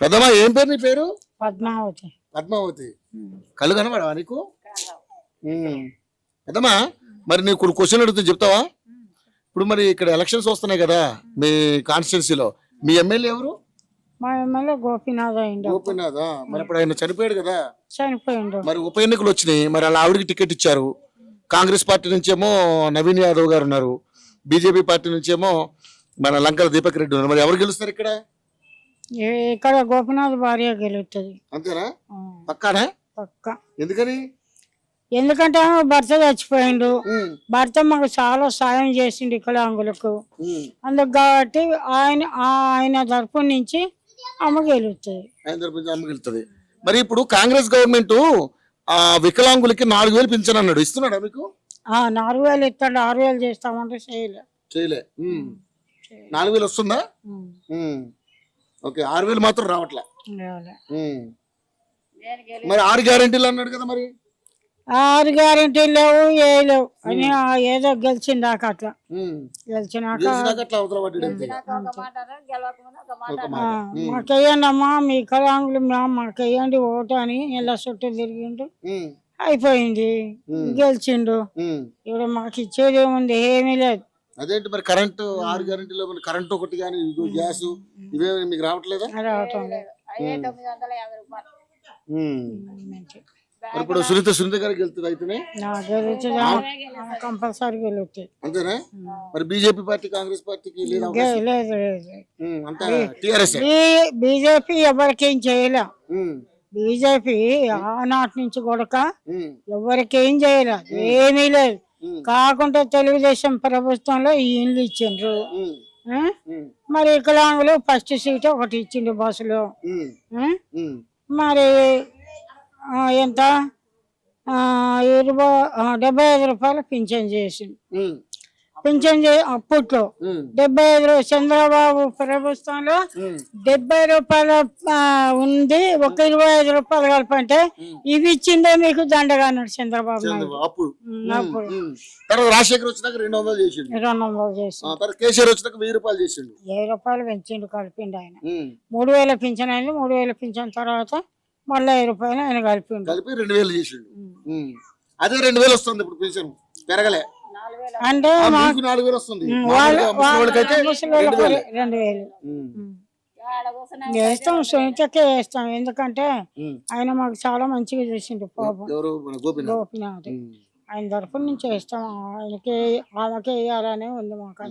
పెద్దమ్మా ఏం పేరు నీ పేరు? పద్మావతి. పద్మావతి. కళ్ళు కనబడవా నీకు? పెద్దమ్మా మరి నీకు క్వశ్చన్ అడుగుతూ చెప్తావా? ఇప్పుడు మరి ఇక్కడ ఎలక్షన్స్ వస్తున్నాయి కదా మీ కాన్స్టిట్యున్సీలో, మీ ఎమ్మెల్యే ఎవరు? మా ఎమ్మెల్యే గోపీనాథ్ అయిండు. గోపీనాథా? మరి ఇప్పుడు ఆయన చనిపోయాడు కదా, చనిపోయిండు. మరి ఉప ఎన్నికలు వచ్చినాయి, మరి అలా ఆవిడకి టికెట్ ఇచ్చారు. కాంగ్రెస్ పార్టీ నుంచేమో నవీన్ యాదవ్ గారు ఉన్నారు, బీజేపీ పార్టీ నుంచేమో మన లంకల దీపక్ రెడ్డి ఉన్నారు. మరి ఎవరు గెలుస్తారు ఇక్కడ? ఇక్కడ గోపీనాథ్ భార్య గెలుస్తుంది. అంతేనా? పక్కానా? పక్క. ఎందుకని? ఎందుకంటే భర్త చచ్చిపోయిండు. భర్త మాకు చాలా సాయం చేసిండు వికలాంగులకు. అందుకు కాబట్టి ఆయన తరపు నుంచి ఆమె గెలుస్తుంది. ఆయన తరపు నుంచి అమ్మ గెలుస్తుంది. మరి ఇప్పుడు కాంగ్రెస్ గవర్నమెంట్ వికలాంగులకి 4,000 పింఛన్ అన్నాడు, ఇస్తున్నాడా మీకు? 4,000 ఇస్తాడు. 6,000 చేస్తామంటే చేయలే. 4,000 వస్తుందా? ఓకే, 6,000 మాత్రం రావట్లే. మరి 6 గ్యారెంటీలు అన్నాడు కదా, మరి 6 గ్యారెంటీలు లేవు, లేవు అని ఏదో గెలిచిందాక అట్లా గెలిచినాక మాకెయ్యండి అమ్మా మీ వికలాంగులు మాకెయ్యండి ఓటు అని ఇలా చుట్టూ తిరిగిండు. అయిపోయింది, గెలిచిండు. ఇప్పుడు మాకు ఇచ్చేది ఏముంది? ఏమీ లేదు. అదేంటి మరి కరెంటు 6 గ్యారెంటీలో కరెంటు ఒకటి కానీ గ్యాస్ ఇవే మీకు రావట్లేదా? రావటం లేదు. ఇప్పుడు సునీత గారికి వెళ్తుంది అయితేనే కంపల్సరీ గెలుస్తుంది. అంతేనా? మరి బీజేపీ పార్టీ కాంగ్రెస్ పార్టీకి బీజేపీ ఎవరికేం చేయలే. బీజేపీ ఆనాటి నుంచి కూడా ఎవరికేం చేయలే, ఏమీ లేదు. కాకుండా తెలుగుదేశం ప్రభుత్వంలో ఈ ఇండ్లు ఇచ్చిండ్రు. మరి వికలాంగులు ఫస్ట్ సీట్ ఒకటి ఇచ్చిండు బస్సులో. మరి ఎంత 75 రూపాయలు పింఛన్ చేసిండు. పింఛన్ అప్పట్లో 75 చంద్రబాబు ప్రభుత్వంలో 70 రూపాయలు ఉంది. ఒక 25 రూపాయలు కలిపంటే ఇవి ఇచ్చిందే మీకు దండగా అన్నాడు చంద్రబాబు నాయుడు. అప్పుడు రాజశేఖర్ వచ్చినాక 200 చేసిండు. 200 చేసిండు. కేసీఆర్ వచ్చినాక 1000 రూపాయలు చేసిండు. 1000 రూపాయలు పెంచిండు, కలిపిండు ఆయన. 3,000 పింఛన్ అయింది. 3,000 పింఛన్ తర్వాత మళ్ళీ 1000 రూపాయలు ఆయన కలిపి 2,000 చేసిండు. అదే 2,000 వస్తుంది ఇప్పుడు పింఛన్ పెరగలే అంటే 4,000 వస్తుంది. 2,000 వేస్తాం, సునీతకే వేస్తాం. ఎందుకంటే ఆయన మాకు చాలా మంచిగా చేసిండు పాపం. గోపినాథ్ ఆయన తరఫు నుంచి వేస్తాం. ఆయనకే ఆమెకే వేయాలనే ఉంది మాకు.